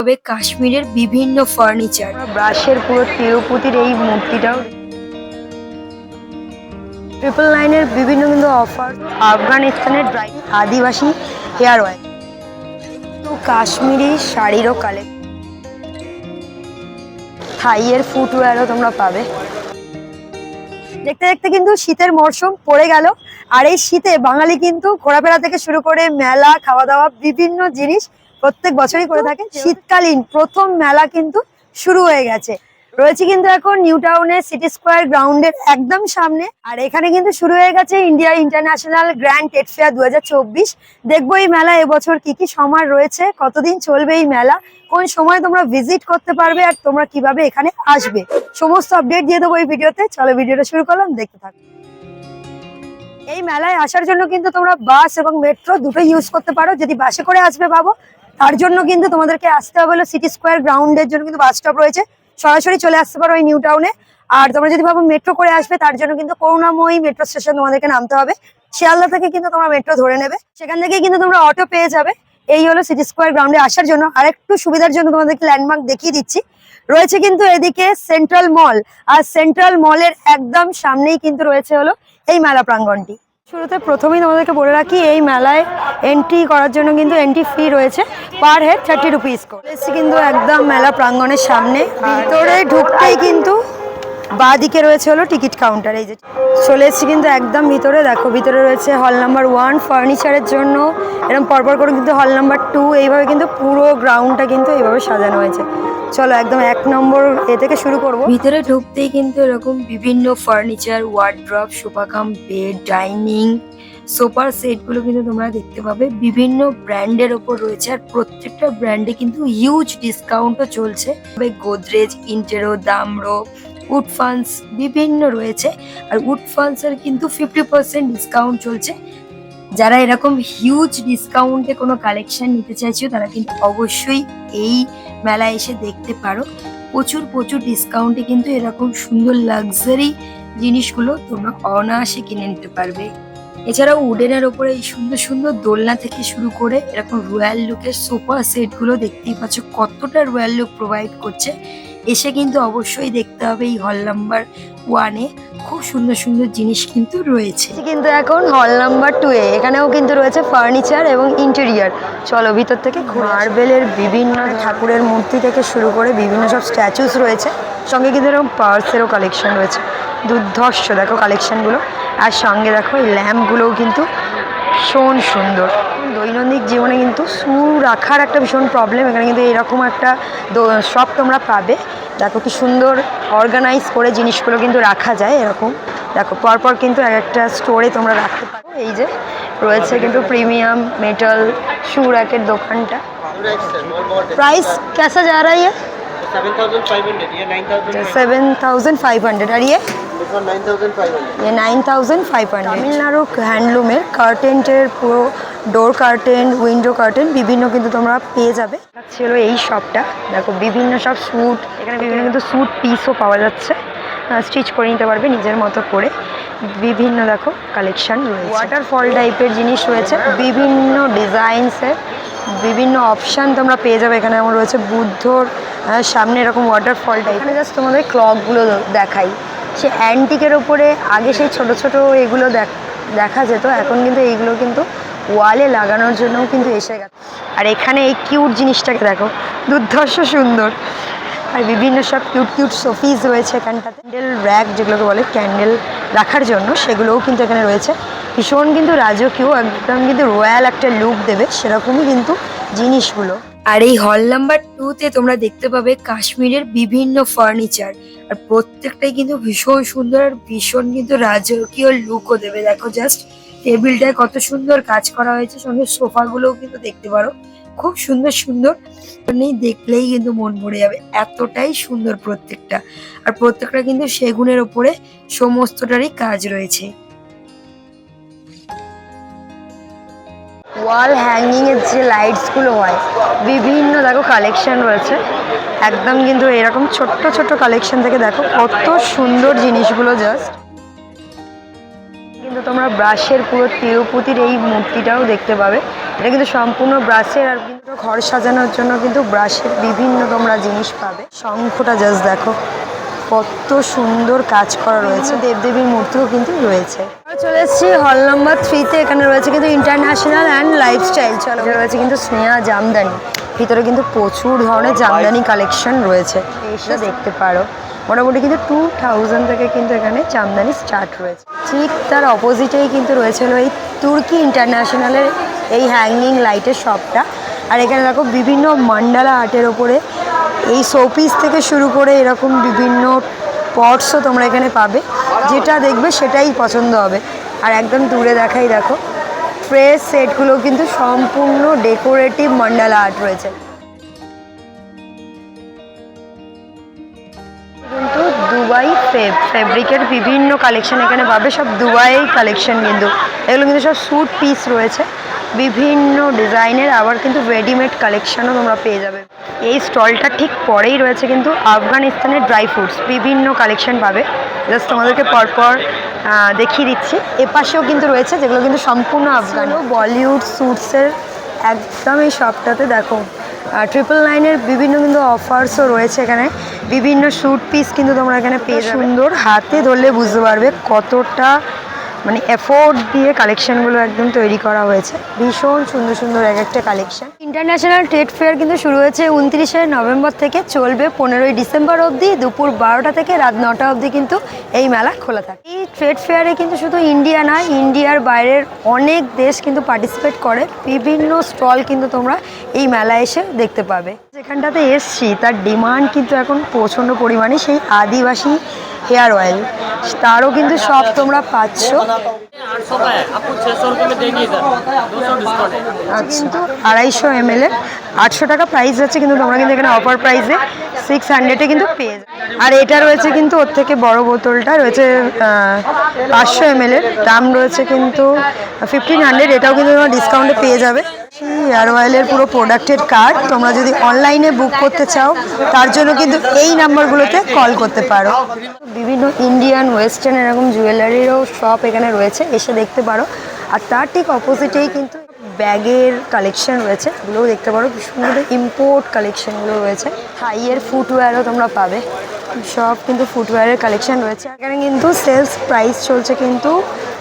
তবে কাশ্মীরের বিভিন্ন ফার্নিচার, ব্রাশের পুরো তিরুপতির এই মূর্তিটাও 999-এর বিভিন্ন কিন্তু অফার। আফগানিস্তানের ড্রাই আদিবাসী হেয়ার অয়েল, তো কাশ্মীরি শাড়িরও কালেক্ট, থাইয়ের ফুটওয়্যারও তোমরা পাবে। দেখতে দেখতে কিন্তু শীতের মরশুম পড়ে গেল, আর এই শীতে বাঙালি কিন্তু ঘোরাফেরা থেকে শুরু করে মেলা, খাওয়া দাওয়া বিভিন্ন জিনিস প্রত্যেক বছরই করে থাকে। শীতকালীন প্রথম মেলা কিন্তু শুরু হয়ে গেছে। রয়েছে কিন্তু এখন নিউ টাউনের সিটি স্কোয়ার গ্রাউন্ডের একদম সামনে, আর এখানে কিন্তু শুরু হয়ে গেছে India international grand trade fair 2024। দেখবো এই মেলা এবছর কি কি সময় রয়েছে, কতদিন চলবে এই মেলা, কোন সময় তোমরা ভিজিট করতে পারবে, আর তোমরা কিভাবে এখানে আসবে, সমস্ত আপডেট দিয়ে দেবো এই ভিডিওতে। চলো ভিডিওটা শুরু করলাম, দেখতে থাকো। এই মেলায় আসার জন্য কিন্তু তোমরা বাস এবং মেট্রো দুটোই ইউজ করতে পারো। যদি বাসে করে আসবে ভাবো, তার জন্য কিন্তু তোমাদেরকে আসতে হবে হলো সিটি স্কোয়ার গ্রাউন্ডের জন্য কিন্তু বাস স্টপ রয়েছে, সরাসরি চলে আসতে পারো এই নিউ টাউনে। আর তোমরা যদি ভাবো মেট্রো করে আসবে, তার জন্য কিন্তু করুণাময়ী মেট্রো স্টেশন তোমাদেরকে নামতে হবে। শিয়ালদা থেকে কিন্তু তোমরা মেট্রো ধরে নেবে, সেখান থেকে কিন্তু তোমরা অটো পেয়ে যাবে। এই হলো সিটি স্কোয়ার গ্রাউন্ডে আসার জন্য। আর একটু সুবিধার জন্য তোমাদেরকে ল্যান্ডমার্ক দেখিয়ে দিচ্ছি। রয়েছে কিন্তু এদিকে সেন্ট্রাল মল, আর সেন্ট্রাল মলের একদম সামনেই কিন্তু রয়েছে হলো এই মেলা প্রাঙ্গণটি। শুরুতে প্রথমেই তোমাদেরকে বলে রাখি, এই মেলায় এন্ট্রি করার জন্য কিন্তু এন্ট্রি ফি রয়েছে পার হেড 30 রুপিস করে। এসেছি কিন্তু একদম মেলা প্রাঙ্গণের সামনে, ভিতরে ঢুকতেই কিন্তু বাঁ দিকে রয়েছে হলো টিকিট কাউন্টার। এই যে চলে এসেছি কিন্তু একদম ভিতরে, দেখো ভিতরে রয়েছে হল নাম্বার 1 ফার্নিচারের জন্য, এরকম পরপর করে কিন্তু হল নাম্বার 2, এইভাবে কিন্তু পুরো গ্রাউন্ডটা কিন্তু এইভাবে সাজানো হয়েছে। চলো একদম 1 নম্বর এ থেকে শুরু করব। ভিতরে ঢুকতেই কিন্তু এরকম বিভিন্ন furniture, wardrobe, sofa cum bed, dining, সোফার সেট গুলো কিন্তু তোমরা দেখতে পাবে। বিভিন্ন ব্র্যান্ডের ওপর রয়েছে, আর প্রত্যেকটা ব্র্যান্ডে কিন্তু হিউজ ডিসকাউন্টও চলছে। গোদরেজ, ইন্টেরো, দামরো, উডফান্স বিভিন্ন রয়েছে। আর উডফান্স এর কিন্তু 50% ডিসকাউন্ট চলছে। যারা এরকম হিউজ ডিসকাউন্টে কোনো কালেকশন নিতে চাইছো, তারা কিন্তু অবশ্যই এই মেলায় এসে দেখতে পারো। প্রচুর প্রচুর ডিসকাউন্টে কিন্তু এরকম সুন্দর লাক্সারি জিনিসগুলো তোমরা অনায়াসে কিনে নিতে পারবে। এছাড়াও উডেনের ওপরে এই সুন্দর সুন্দর দোলনা থেকে শুরু করে এরকম রয়্যাল লুকের সোফা সেট গুলো দেখতেই পাচ্ছ কতটা রয়্যাল লুক প্রোভাইড করছে। এসে কিন্তু অবশ্যই দেখতে হবে এই হল নাম্বার 1-এ, খুব সুন্দর সুন্দর জিনিস কিন্তু রয়েছে। কিন্তু এখন হল নাম্বার 2-এ, এখানেও কিন্তু রয়েছে ফার্নিচার এবং ইন্টেরিয়ার। চলো ভিতর থেকে মার্বেলের বিভিন্ন ঠাকুরের মূর্তি থেকে শুরু করে বিভিন্ন সব স্ট্যাচুস রয়েছে, সঙ্গে কিন্তু এরকম পার্সেরও কালেকশন রয়েছে। দুর্ধর্ষ দেখো কালেকশনগুলো, আর সঙ্গে দেখো এই ল্যাম্পগুলোও কিন্তু ভীষণ সুন্দর। দৈনন্দিন জীবনে কিন্তু শু রাখার একটা ভীষণ প্রবলেম, এখানে কিন্তু এরকম একটা শপ তোমরা পাবে। দেখো কি সুন্দর অর্গানাইজ করে জিনিসগুলো কিন্তু রাখা যায়। এরকম দেখো পরপর কিন্তু এক একটা স্টোরে তোমরা রাখতে পারো। এই যে রয়েছে কিন্তু প্রিমিয়াম মেটাল শু র্যাকের দোকানটা। प्राइस कैसा जा रहा है ये? 7,500। और ये 9,500। তামিলনাড়ু হ্যান্ডলুমের কার্টেনের পুরো ডোর কার্টেন, উইন্ডো কার্টেন বিভিন্ন কিন্তু তোমরা পেয়ে যাবে। ছিল এই শপটা, দেখো বিভিন্ন সব স্যুট, এখানে বিভিন্ন কিন্তু স্যুট পিসও পাওয়া যাচ্ছে, স্টিচ করে নিতে পারবে নিজের মতো করে। বিভিন্ন দেখো কালেকশন রয়েছে, ওয়াটারফল টাইপের জিনিস রয়েছে, বিভিন্ন ডিজাইনসের বিভিন্ন অপশান তোমরা পেয়ে যাবে। এখানে যেমন রয়েছে বুদ্ধর সামনে এরকম ওয়াটারফল টাইপ। এখানে জাস্ট তোমাদের ক্লকগুলো দেখাই, সে অ্যান্টিকের ওপরে আগে সেই ছোট ছোট এগুলো দেখা যেত, এখন কিন্তু এইগুলো কিন্তু ওয়ালে লাগানোর জন্যও কিন্তু এসে গেছে। আর এখানে এই কিউট জিনিসটাকে দেখো, দুর্ধর্ষ সুন্দর। আর বিভিন্ন সব কিউট কিউট শোপিস রয়েছে এখানটাতে। ক্যান্ডেল র্যাক যেগুলোকে বলে ক্যান্ডেল রাখার জন্য, সেগুলোও কিন্তু এখানে রয়েছে। ভীষণ কিন্তু রাজকীয়, একদম কিন্তু রয়্যাল একটা লুক দেবে সেরকমই কিন্তু জিনিসগুলো। আর এই হল নাম্বার 2-তে তোমরা দেখতে পাবে কাশ্মীরের বিভিন্ন ফার্নিচার, আর প্রত্যেকটাই কিন্তু ভীষণ সুন্দর আর ভীষণ কিন্তু রাজকীয় লুকও দেবে। দেখো জাস্ট টেবিলটায় কত সুন্দর কাজ করা হয়েছে, সঙ্গে সোফাগুলোও কিন্তু দেখতে পারো খুব সুন্দর সুন্দর, দেখলেই কিন্তু মন ভরে যাবে, এতটাই সুন্দর প্রত্যেকটা। আর প্রত্যেকটা কিন্তু সেগুনের ওপরে সমস্তটারই কাজ রয়েছে। ওয়াল হ্যাঙ্গিং এর যে লাইটস গুলো হয়, বিভিন্ন দেখো কালেকশন রয়েছে। একদম কিন্তু এরকম ছোট্ট ছোট্ট কালেকশন থেকে দেখো কত সুন্দর জিনিসগুলো। জাস্ট কিন্তু তোমরা ব্রাশের পুরো তিরুপতির এই মূর্তিটাও দেখতে পাবে, এটা কিন্তু সম্পূর্ণ ব্রাশের। আর কিন্তু ঘর সাজানোর জন্য কিন্তু ব্রাশের বিভিন্ন তোমরা জিনিস পাবে। শঙ্খটা জাস্ট দেখো কত সুন্দর কাজ করা রয়েছে, দেবদেবীর মূর্তিও কিন্তু রয়েছে। চলে এসেছি হল নাম্বার 3-তে। এখানে রয়েছে কিন্তু ইন্টারন্যাশনাল অ্যান্ড লাইফস্টাইল, চলো রয়েছে কিন্তু স্নেহা জামদানি। ভিতরে কিন্তু প্রচুর ধরনের জামদানি কালেকশন রয়েছে, এসে দেখতে পারো। মোটামুটি কিন্তু 2000 থেকে কিন্তু এখানে জামদানি স্টার্ট রয়েছে। ঠিক তার অপোজিটেই কিন্তু রয়েছে হলো এই তুর্কি ইন্টারন্যাশনালের এই হ্যাঙ্গিং লাইটের শপটা। আর এখানে দেখো বিভিন্ন মান্ডালা আর্টের ওপরে এই শোপিস থেকে শুরু করে এরকম বিভিন্ন পটসও তোমরা এখানে পাবে, যেটা দেখবে সেটাই পছন্দ হবে। আর একদম দূরে দেখাই দেখো ফ্রেশ সেটগুলো কিন্তু সম্পূর্ণ ডেকোরেটিভ মান্ডালা আর্ট রয়েছে। কিন্তু দুবাই ফেব্রিকের বিভিন্ন কালেকশন এখানে পাবে, সব দুবাই কালেকশন। কিন্তু এগুলো কিন্তু সব স্যুট পিস রয়েছে বিভিন্ন ডিজাইনের, আবার কিন্তু রেডিমেড কালেকশনও তোমরা পেয়ে যাবে। এই স্টলটা ঠিক পরেই রয়েছে কিন্তু আফগানিস্তানের ড্রাই ফ্রুটস, বিভিন্ন কালেকশন পাবে। জাস্ট তোমাদেরকে পরপর দেখিয়ে দিচ্ছি। এপাশেও কিন্তু রয়েছে যেগুলো কিন্তু সম্পূর্ণ আফগান। বলিউড স্যুটসের একদম এই শপটাতে দেখো 999-এর বিভিন্ন কিন্তু অফার্সও রয়েছে এখানে। বিভিন্ন স্যুট পিস কিন্তু তোমরা এখানে পেয়ে যাবে। সুন্দর, হাতে ধরলে বুঝতে পারবে কতটা মানে এফোর্ট দিয়ে কালেকশনগুলো একদম তৈরি করা হয়েছে। ভীষণ সুন্দর সুন্দর এক একটা কালেকশন। ইন্টারন্যাশনাল ট্রেড ফেয়ার কিন্তু শুরু হয়েছে 29শে নভেম্বর থেকে, চলবে 15ই ডিসেম্বর অবধি। দুপুর 12টা থেকে রাত 9টা অবধি কিন্তু এই মেলা খোলা থাকে। এই ট্রেড ফেয়ারে কিন্তু শুধু ইন্ডিয়া না, ইন্ডিয়ার বাইরের অনেক দেশ কিন্তু পার্টিসিপেট করে। বিভিন্ন স্টল কিন্তু তোমরা এই মেলায় এসে দেখতে পাবে। যেখানটাতে এসছি তার ডিমান্ড কিন্তু এখন প্রচণ্ড পরিমাণে। সেই আদিবাসী হেয়ার অয়েল, তারও কিন্তু সব তোমরা পাচ্ছ। কিন্তু 250 ml 800 টাকা প্রাইস আছে, কিন্তু তোমরা কিন্তু এখানে অফার প্রাইসে 600-এ কিন্তু পেয়ে যাবে। আর এটা রয়েছে কিন্তু ওর থেকে বড় বোতলটা রয়েছে 500 ml এর, দাম রয়েছে কিন্তু 1500। এটাও কিন্তু তোমরা ডিসকাউন্টে পেয়ে যাবে। হেয়ার অয়েলের পুরো প্রোডাক্টের কার্ড তোমরা যদি অনলাইনে বুক করতে চাও তার জন্য কিন্তু এই নাম্বারগুলোতে কল করতে পারো। বিভিন্ন ইন্ডিয়ান ওয়েস্টার্ন এরকম জুয়েলারিরও শপ এখানে রয়েছে, এসে দেখতে পারো। আর তার ঠিক অপোজিটেই কিন্তু ব্যাগের কালেকশন রয়েছে, এগুলোও দেখতে পারো। সুন্দর ইম্পোর্ট কালেকশনগুলো রয়েছে। থাইয়ের ফুটওয়্যারও তোমরা পাবে, সব কিন্তু ফুটওয়্যারের কালেকশন রয়েছে। এখানে কিন্তু সেলস প্রাইস চলছে কিন্তু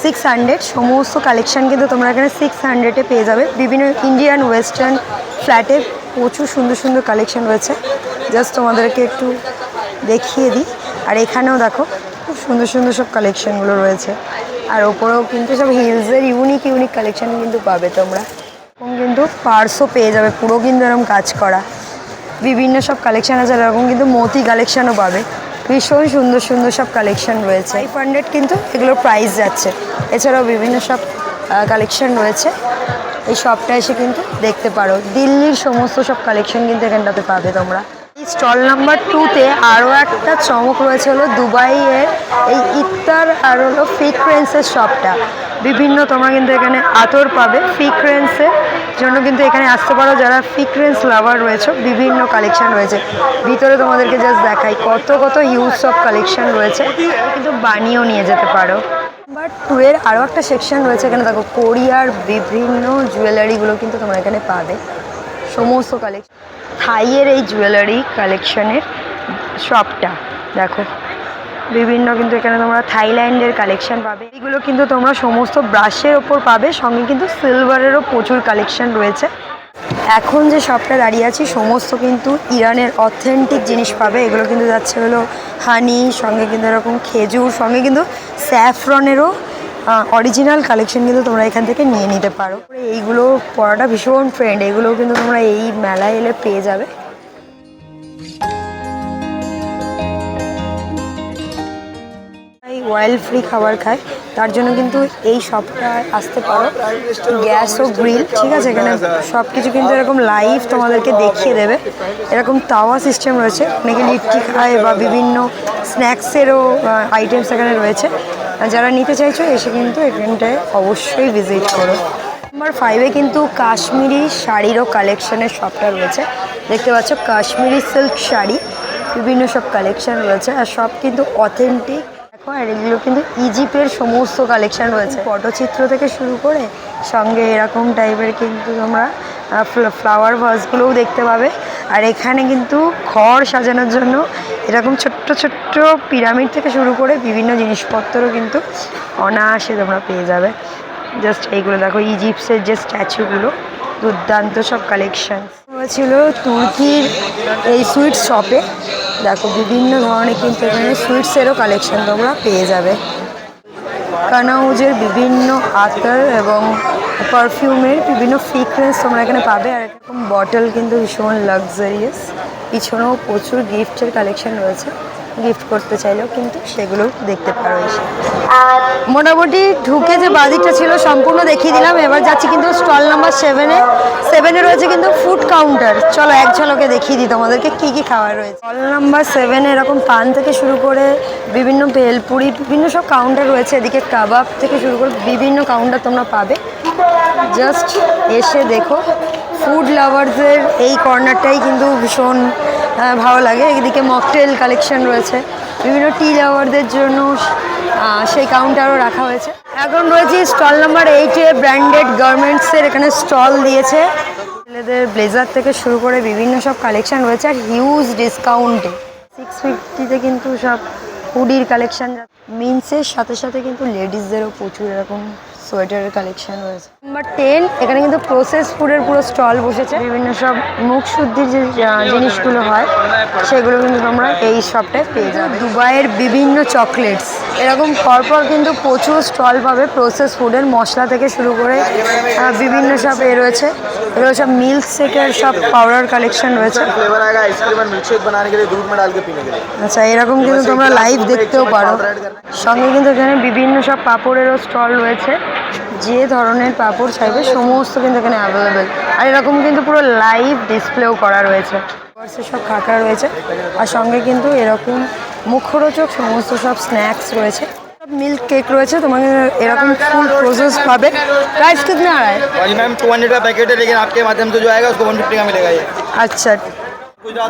600। সমস্ত কালেকশন কিন্তু তোমরা এখানে 600-এ পেয়ে যাবে। বিভিন্ন ইন্ডিয়ান ওয়েস্টার্ন ফ্ল্যাটে প্রচুর সুন্দর সুন্দর কালেকশন রয়েছে, জাস্ট তোমাদেরকে একটু দেখিয়ে দিই। আর এখানেও দেখো খুব সুন্দর সুন্দর সব কালেকশনগুলো রয়েছে। আর ওপরেও কিন্তু সব হিলসের ইউনিক ইউনিক কালেকশন কিন্তু পাবে তোমরা। এবং কিন্তু পার্সও পেয়ে যাবে, পুরো কিন্তু এরকম কাজ করা বিভিন্ন সব কালেকশন আছে। এরকম কিন্তু মতি কালেকশনও পাবে, ভীষণ সুন্দর সুন্দর সব কালেকশন রয়েছে। 500 কিন্তু এগুলোর প্রাইস যাচ্ছে। এছাড়াও বিভিন্ন সব কালেকশন রয়েছে, এই শপটা এসে কিন্তু দেখতে পারো। দিল্লির সমস্ত সব কালেকশন কিন্তু এখানটাতে পাবে তোমরা। এই স্টল নাম্বার 2-তে আরও একটা চমক রয়েছে হলো দুবাইয়ের এই ইত্তার আর হলো ফ্রিকোয়েন্সের শপটা। বিভিন্ন তোমরা কিন্তু এখানে আতর পাবে ফ্রিকোয়েন্সের জন্য, কিন্তু এখানে আসতে পারো যারা ফ্রিকোয়েন্স লাভার রয়েছে। বিভিন্ন কালেকশন রয়েছে, ভিতরে তোমাদেরকে জাস্ট দেখাই কত কত হিউজ সব কালেকশন রয়েছে, কিন্তু বানিয়েও নিয়ে যেতে পারো। নাম্বার 2-এর আরও একটা সেকশন রয়েছে, এখানে দেখো কোরিয়ার বিভিন্ন জুয়েলারিগুলো কিন্তু তোমরা এখানে পাবে। সমস্ত কালেকশন থাইয়ের এই জুয়েলারি কালেকশনের শপটা দেখো, বিভিন্ন কিন্তু এখানে তোমরা থাইল্যান্ডের কালেকশন পাবে। এগুলো কিন্তু তোমরা সমস্ত ব্রাশের ওপর পাবে, সঙ্গে কিন্তু সিলভারেরও প্রচুর কালেকশন রয়েছে। এখন যে শপটা দাঁড়িয়ে আছি সমস্ত কিন্তু ইরানের অথেন্টিক জিনিস পাবে। এগুলো কিন্তু যাচ্ছে হলো হানি, সঙ্গে কিন্তু এরকম খেজুর, সঙ্গে কিন্তু স্যাফরনেরও অরিজিনাল কালেকশন কিন্তু তোমরা এখান থেকে নিয়ে নিতে পারো। এইগুলো পরাটা ভীষণ ট্রেন্ড, এগুলোও কিন্তু তোমরা এই মেলায় এলে পেয়ে যাবে। অয়েল ফ্রি খাবার খায় তার জন্য কিন্তু এই শপটায় আসতে পারো। গ্যাস ও গ্রিল, ঠিক আছে, এখানে সব কিছু কিন্তু এরকম লাইভ তোমাদেরকে দেখিয়ে দেবে। এরকম তাওয়া সিস্টেম রয়েছে, অনেকে লিট্টি খায় বা বিভিন্ন স্ন্যাক্সেরও আইটেমস এখানে রয়েছে। যারা নিতে চাইছো এসে কিন্তু এখানটায় অবশ্যই ভিজিট করো। নাম্বার 5-এ কিন্তু কাশ্মীরি শাড়িরও কালেকশনের শপটা রয়েছে, দেখতে পাচ্ছ কাশ্মীরি সিল্ক শাড়ি বিভিন্ন সব কালেকশন রয়েছে। আর সব কিন্তু অথেন্টিক। আর এগুলো কিন্তু ইজিপ্টের সমস্ত কালেকশন রয়েছে, পটচিত্র থেকে শুরু করে সঙ্গে এরকম টাইপের কিন্তু তোমরা ফ্লাওয়ার ভাসগুলোও দেখতে পাবে। আর এখানে কিন্তু ঘর সাজানোর জন্য এরকম ছোট্ট ছোট্ট পিরামিড থেকে শুরু করে বিভিন্ন জিনিসপত্রও কিন্তু অনায়াসে তোমরা পেয়ে যাবে। জাস্ট এইগুলো দেখো, ইজিপ্টের যে স্ট্যাচুগুলো, দুর্দান্ত সব কালেকশন ছিল তুর্কির এই সুইটস শপে। দেখো বিভিন্ন ধরনের কিন্তু এখানে সুইটসেরও কালেকশন তোমরা পেয়ে যাবে। কানাউজের বিভিন্ন আতর এবং পারফিউমের বিভিন্ন ফ্রিগ্রেন্স তোমরা এখানে পাবে। আর এরকম বটল কিন্তু ভীষণ লাক্সারিয়াস। পিছনেও প্রচুর গিফটের কালেকশন রয়েছে, গিফট করতে চাইলেও কিন্তু সেগুলোও দেখতে পারো এসে। মোটামুটি ঢুকে যে বাদিকটা ছিল সম্পূর্ণ দেখিয়ে দিলাম। এবার যাচ্ছি কিন্তু স্টল নাম্বার 7-এ রয়েছে কিন্তু ফুড কাউন্টার। চলো এক ঝলকে দেখিয়ে দিই তোমাদেরকে কি কি খাবার রয়েছে। স্টল নাম্বার 7-এ এরকম পান থেকে শুরু করে বিভিন্ন ভেলপুরি, বিভিন্ন সব কাউন্টার রয়েছে। এদিকে কাবাব থেকে শুরু করে বিভিন্ন কাউন্টার তোমরা পাবে। জাস্ট এসে দেখো। ফুড লাভারদের এই কর্নারটাই কিন্তু ভীষণ ভালো লাগে। এদিকে মকটেল কালেকশন রয়েছে, বিভিন্ন টি লাভারদের জন্য সেই কাউন্টারও রাখা হয়েছে। এখন রয়েছে স্টল নাম্বার 8-এ ব্র্যান্ডেড গার্মেন্টসের এখানে স্টল দিয়েছে। ছেলেদের ব্লেজার থেকে শুরু করে বিভিন্ন সব কালেকশন রয়েছে আর হিউজ ডিসকাউন্টে। 650-তে কিন্তু সব হুডির কালেকশন। মিন্সের সাথে সাথে কিন্তু লেডিসদেরও প্রচুর এরকম সোয়েটারের কালেকশন রয়েছে। নাম্বার 10, এখানে কিন্তু প্রসেস ফুডের পুরো স্টল বসেছে। বিভিন্ন সব মুখ শুদ্ধির যে জিনিসগুলো হয় সেগুলো কিন্তু তোমরা এই শপটায় পেয়ে যাবে। দুবাইয়ের বিভিন্ন চকলেটস এরকম পরপর কিন্তু প্রচুর স্টল পাবে। প্রসেস ফুডের মশলা থেকে শুরু করে বিভিন্ন সব রয়েছে। এগুলো সব মিল্ক শেকের সব পাউডার কালেকশন রয়েছে। আচ্ছা, এরকম কিন্তু তোমরা লাইভ দেখতেও পারো। সঙ্গে কিন্তু এখানে বিভিন্ন সব পাঁপড়েরও স্টল রয়েছে। যে ধরনের পাঁপড় চাইবে সমস্ত কিন্তু এখানে অ্যাভেলেবেল। আর এরকম কিন্তু পুরো লাইভ ডিসপ্লেও করা রয়েছে। সব কাঁকড়া রয়েছে আর সঙ্গে কিন্তু এরকম মুখরোচক সমস্ত সব স্ন্যাক্স রয়েছে। मिल्क केक রয়েছে, তোমাকে এরকম ফুল প্রসেস পাবে। प्राइस कितना आ रहा है? जी मैम 200 का पैकेट है, लेकिन आपके माध्यम से जो आएगा उसको 150 का मिलेगा ये। আচ্ছা,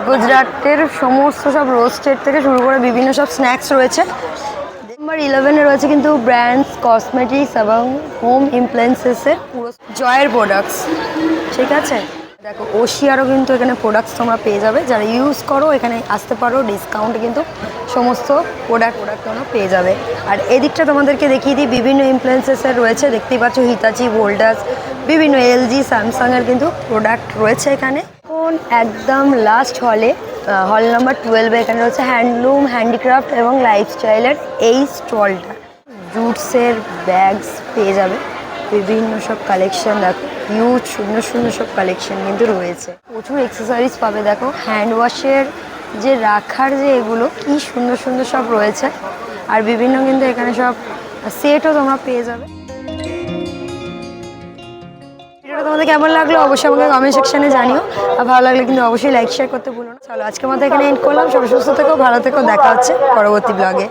গুজরাটের সমস্ত সব রোস্টেড থেকে শুরু করে বিভিন্ন সব স্ন্যাক্স রয়েছে। নাম্বার 11-এ রয়েছে কিন্তু ব্র্যান্ডস, কসমেটিক্স এবং হোম ইমপ্লেন্সেসের পুরো জয়ের প্রোডাক্টস। ঠিক আছে, দেখো ওশিয়ারও কিন্তু এখানে প্রোডাক্টস তোমরা পেয়ে যাবে। যারা ইউজ করো এখানে আসতে পারো, ডিসকাউন্ট কিন্তু সমস্ত প্রোডাক্ট তোমরা পেয়ে যাবে। আর এদিকটা তোমাদেরকে দেখিয়ে দিই, বিভিন্ন ইনফ্লুয়েন্সেসের রয়েছে। দেখতেই পাচ্ছ হিতাচি, ভোল্টাস, বিভিন্ন এলজি, স্যামসাংয়ের কিন্তু প্রোডাক্ট রয়েছে এখানে। এখন একদম লাস্ট হল নাম্বার 12-এ এখানে রয়েছে হ্যান্ডলুম, হ্যান্ডিক্রাফট এবং লাইফস্টাইলের এই স্টলটা। জুটসের ব্যাগস পেয়ে যাবে, বিভিন্ন সব কালেকশন। দেখো হিউজ সুন্দর সুন্দর সব কালেকশন কিন্তু রয়েছে। প্রচুর এক্সেসরিজ পাবে। দেখো হ্যান্ড ওয়াশের যে রাখার যে এগুলো কি সুন্দর সুন্দর সব রয়েছে। আর বিভিন্ন কিন্তু এখানে সব সেটও তোমরা পেয়ে যাবে। ভিডিওটা তোমাদের কেমন লাগলো অবশ্যই আমাকে কমেন্ট সেকশনে জানিও। আর ভালো লাগলে কিন্তু অবশ্যই লাইক শেয়ার করতে ভুলো না। চলো আজকের মতো এখানে এন্ড করলাম। সবাই সুস্থ থেকো, ভালো থেকো, দেখা হচ্ছে পরবর্তী ব্লগে।